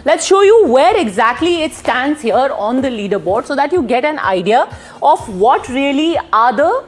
Let's show you where exactly it stands here on the leaderboard so that you get an idea of what really are the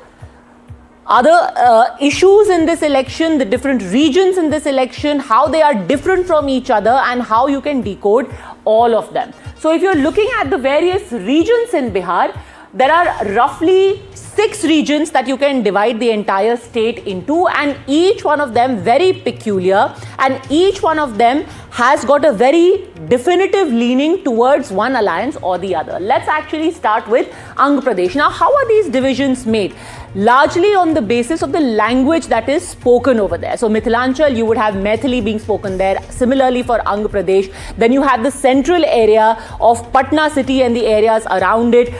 other issues in this election, the different regions in this election, how they are different from each other and how you can decode all of them. So if you're looking at the various regions in Bihar, there are roughly 6 regions that you can divide the entire state into, and each one of them very peculiar, and each one of them has got a very definitive leaning towards one alliance or the other. Let's actually start with Andhra Pradesh. Now, how are these divisions made? Largely on the basis of the language that is spoken over there. So Mithilanchal, you would have Maithili being spoken there. Similarly for Andhra Pradesh. Then you have the central area of Patna city and the areas around it.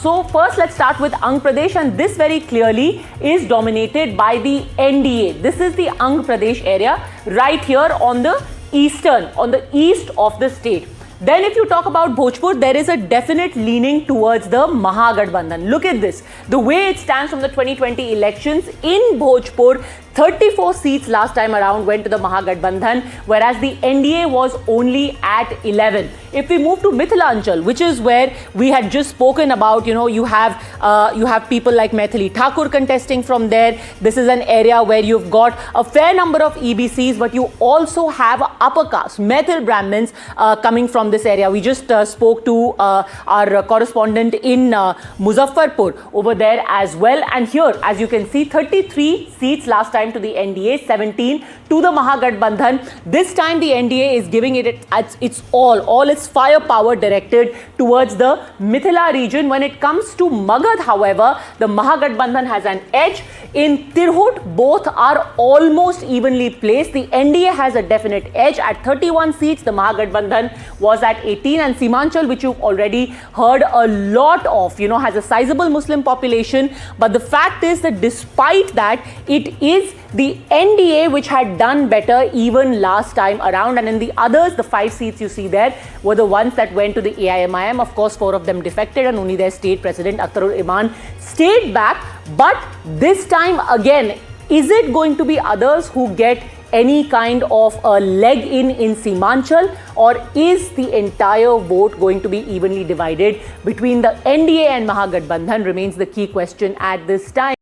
So first let's start with Andhra Pradesh, and this very clearly is dominated by the NDA. This is the Andhra Pradesh area right here on the east of the state. Then if you talk about Bhojpur, there is a definite leaning towards the Mahagathbandhan. Look at this. The way it stands from the 2020 elections in Bhojpur, 34 seats last time around went to the Mahagathbandhan, whereas the NDA was only at 11. If we move to Mithilanchal, which is where we had just spoken about, you have people like Maithili Thakur contesting from there. This is an area where you've got a fair number of EBCs, but you also have upper caste, Maithil Brahmins coming from this area. We just spoke to our correspondent in Muzaffarpur over there as well. And here, as you can see, 33 seats last time to the NDA, 17 to the Mahagathbandhan. This time the NDA is giving it its all its firepower directed towards the Mithila region. When it comes to Magad, however, the Mahagathbandhan has an edge. In Tirhut, both are almost evenly placed. The NDA has a definite edge at 31 seats. The Mahagathbandhan was at 18, and Simanchal, which you've already heard a lot of, has a sizable Muslim population. But the fact is that despite that, it is the NDA which had done better even last time around, and in the others, the 5 seats you see there were the ones that went to the AIMIM. Of course, 4 of them defected, and only their state president Akhtarul Iman stayed back. But this time again, is it going to be others who get any kind of a leg in Simanchal, or is the entire vote going to be evenly divided between the NDA and Mahagathbandhan? Remains the key question at this time.